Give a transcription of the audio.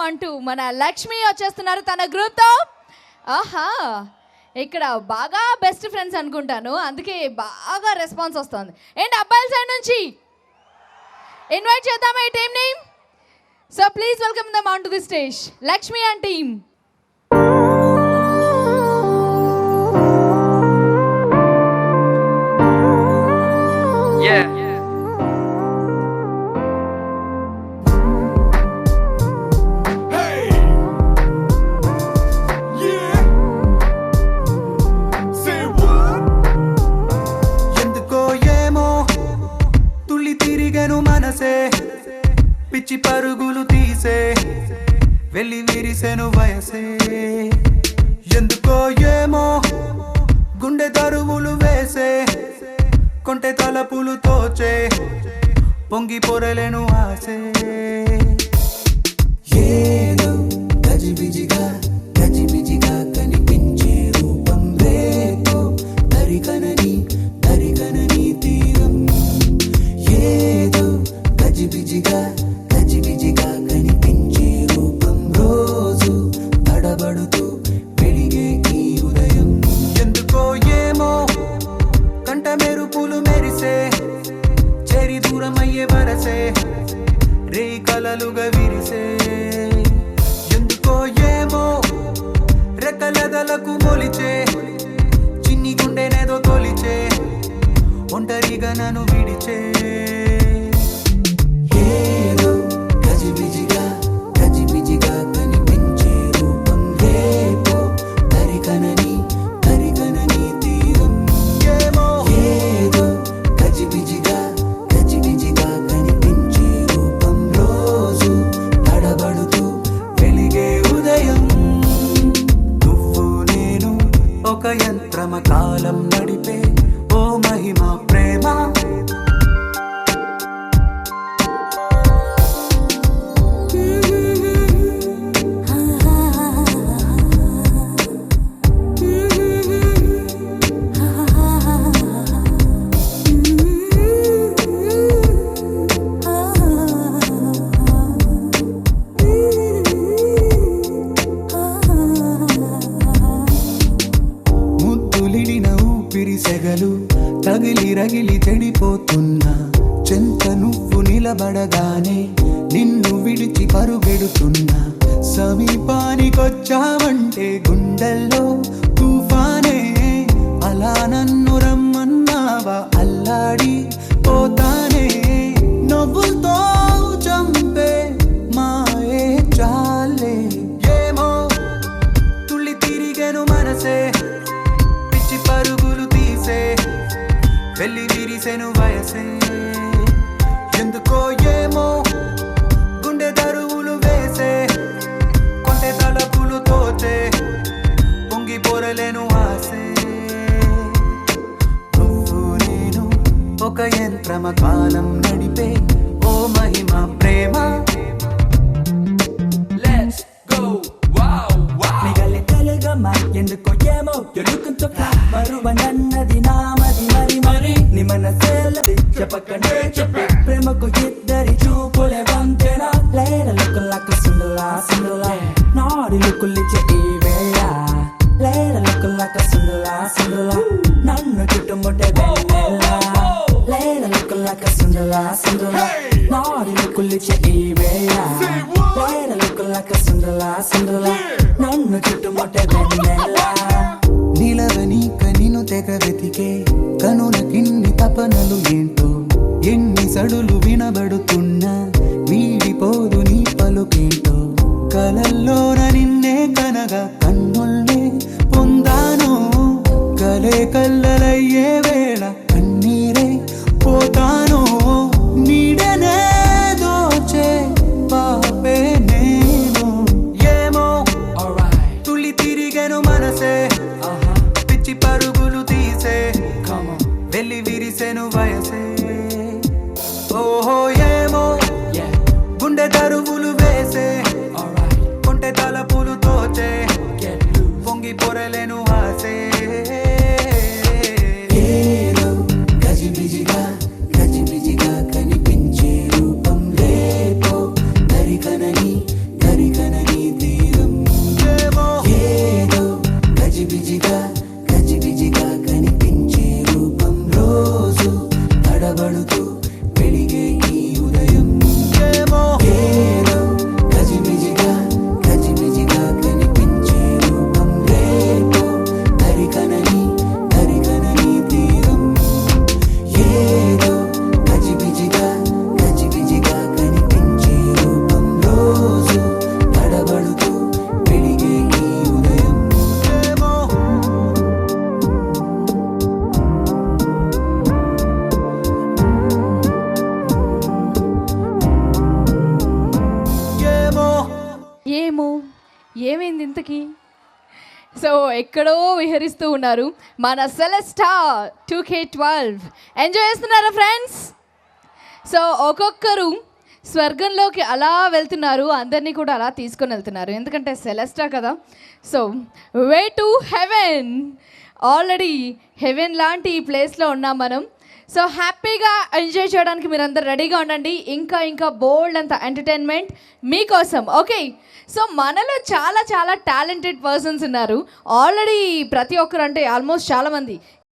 అంటూ మన లక్ష్మి వచ్చేస్తున్నారు తన గ్రూప్తో. ఆహా, ఇక్కడ బాగా బెస్ట్ ఫ్రెండ్స్ అనుకుంటాను, అందుకే బాగా రెస్పాన్స్ వస్తుంది. ఏంటి అబ్బాయిల సైడ్ నుంచి ఇన్వైట్ చేద్దామా ఈ టీమ్ని? So please welcome them on to the stage, Lakshmi and team. పిచ్చి పరుగులు తీసే వెళ్ళి విరిసెను వయసే, ఎందుకో ఏమో గుండె దరువులు వేసే, కొంటె తలపులు తోచే పొంగి పొరలేను ఆసే. ఏదో గజిబిజిగా గజిబిజిగా కనిపించే రూపం రేతో దరికనని దరికనని తీరం. ఏదో గజిబిజిగా గజిబిజిగా కనిపించే రూపం రోజు తడబడుతూ వెలిగే ఈ ఉదయం. ఎందుకో ఏమో కంట మెరుపులు మెరిసే చెరి దూరమయ్యే వరసే రే కలలుగా విరిసే. ఎందుకో ఏమో రెక్కలెదలకు మొలిచే చిన్ని గుండెనేదో తొలిచే ఒంటరిగా నన్ను విడిచే. ఏదో గజిబిజిగా గజిబిజిగా కనిపించే రూపం రేపో దరికనని దరికనని తీరం. ఏమో ఏదో గజిబిజిగా గజిబిజిగా కనిపించే రూపం రోజు తడబడుతూ వెలిగే ఉదయం. నువ్వు నేను ఒక యంత్రమ కాలం నడిపే ఓ మహిమ ప్రేమ. సెగలు తగిలి రగిలి చెడిపోతున్నా చెంత నువ్వు నిలబడగానే నిన్ను విడిచి పరుగెడుతున్నా. సమీపానికొచ్చావంటే గుండెల్లో తుఫానే అలా నన్ను రమ్మన్నావా అల్లాడి పోతానే. నవ్వుతో చంపే మాయే చాలే. ఏమో తుళ్ళి తిరిగెను మనసే పిచ్చి పరుగులు తీసే వెళ్ళి విరిసెను వయసే. ఎందుకో ఏమో గుండె దరువులు వేసే కొంటె తలపులు తోచే పొంగి పొరలేను ఆసే. నువ్వు నేను ఒక యంత్రమ కాలం నడిపే ఓ మహిమ ప్రేమ. Let's go, wow, wow. మిగలి తెలుగమ్మా ఎందుకో ఏమో you're looking so fly. మరువనన్నది నామది మరి మరి నీ మనసేలది చెప్పకనే చెప్పే ప్రేమకు ఇద్దరి చూపులే వంతెనా. లేర లుక్కులక సుందలా సుందలా నాడి లుక్కులిచ్చే ఈ వేళ. లేర లుక్కులక సుందలా సుందలా నన్ను చుట్టుముట్టే వెన్నెల. లేర లుక్కులక సుందలా సుందలా నాడి లుక్కులిచ్చే ఈ వేళ. లేర లుక్కులక సుందలా సుందలా నన్ను చుట్టుముట్టే వెన్నెల. నిలవని కనిను తెగ వెతికే కనులకిన్ని తపనలు ఏంటో ఎన్ని సడులు వినబడుతున్నా వీడిపోదు నీ పలుకేంటో. కలల్లోన నిన్నే కనగా కన్నుల్నే పొందాను కలే కల్లలయ్యే వేళ కన్నీరే పోతాను. నీడనే దోచే పాపే నేను. ఏమో తుళ్ళి తిరిగెను మనసే పిచ్చి పరుగులు తీసే వెళ్ళి విరిసెను వయసే. ఓహో ఏమో గుండె దరువులు వేసే కొంటె తలపులు తోచే ఏమైంది ఇంతకీ? సో ఎక్కడో విహరిస్తూ ఉన్నారు మన సెలెస్టా 2K12. ఎంజాయ్ చేస్తున్నారా ఫ్రెండ్స్? సో ఒక్కొక్కరు స్వర్గంలోకి అలా వెళ్తున్నారు, అందరినీ కూడా అలా తీసుకొని వెళ్తున్నారు, ఎందుకంటే సెలెస్టా కదా. So way to heaven, already heaven లాంటి ఈ ప్లేస్లో ఉన్నాం మనం. సో హ్యాపీగా ఎంజాయ్ చేయడానికి మీరు అందరు రెడీగా ఉండండి. ఇంకా బోల్డ్ అంత ఎంటర్టైన్మెంట్ మీకోసం. ఓకే, సో మనలో చాలా టాలెంటెడ్ పర్సన్స్ ఉన్నారు ఆల్రెడీ. ప్రతి ఒక్కరు అంటే ఆల్మోస్ట్ చాలామంది